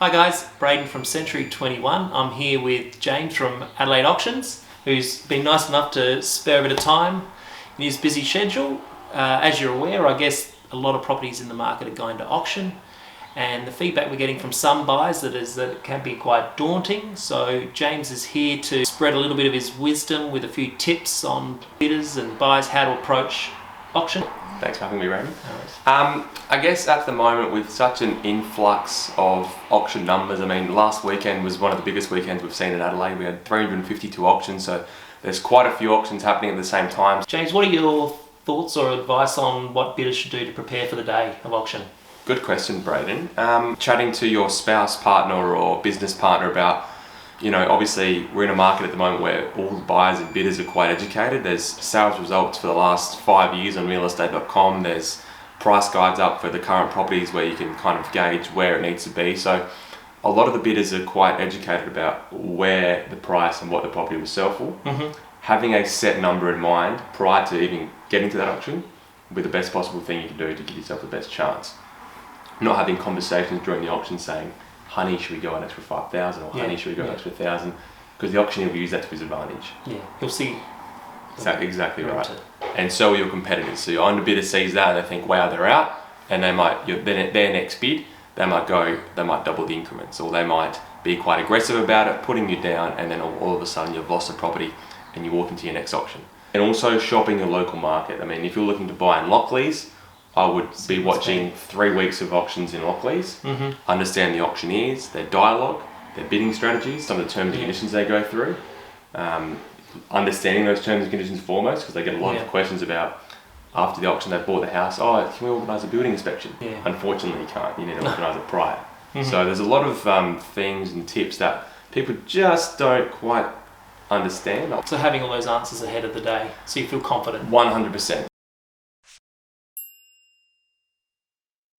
Hi guys, Braden from Century 21. I'm here with James from Adelaide Auctions, who's been nice enough to spare a bit of time in his busy schedule. As you're aware, I guess a lot of properties in the market are going to auction, and the feedback we're getting from some buyers that it can be quite daunting. So James is here to spread a little bit of his wisdom with a few tips on bidders and buyers how to approach auction. Thanks for having me, Raymond. I guess at the moment, with such an influx of auction numbers, I mean, last weekend was one of the biggest weekends we've seen in Adelaide. We had 352 auctions, so there's quite a few auctions happening at the same time. James, what are your thoughts or advice on what bidders should do to prepare for the day of auction? Good question, Braden. Chatting to your spouse, partner or business partner about, obviously we're in a market at the moment where all the buyers and bidders are quite educated. There's sales results for the last 5 years on realestate.com. There's price guides up for the current properties where you can kind of gauge where it needs to be. So a lot of the bidders are quite educated about where the price and what the property will sell for. Mm-hmm. Having a set number in mind prior to even getting to that auction will be the best possible thing you can do to give yourself the best chance. Not having conversations during the auction saying, honey, should we go an extra 5,000 or honey, should we go an extra 1,000? Because the auctioneer will use that to his advantage. Yeah, he'll see. Exactly right. And so will your competitors. So your underbidder sees that and they think, wow, they're out, and they might, their next bid, they might double the increments, or they might be quite aggressive about it, putting you down, and then all of a sudden you've lost the property and you walk into your next auction. And also shopping your local market. I mean, if you're looking to buy in Lockleys, I would be watching 3 weeks of auctions in Lockleys, understand the auctioneers, their dialogue, their bidding strategies, some of the terms and conditions they go through, understanding those terms and conditions foremost, because they get a lot of questions about after the auction they've bought the house, can we organise a building inspection? Yeah. Unfortunately you can't, you need to organise it prior. So there's a lot of things and tips that people just don't quite understand. So having all those answers ahead of the day, so you feel confident. 100%.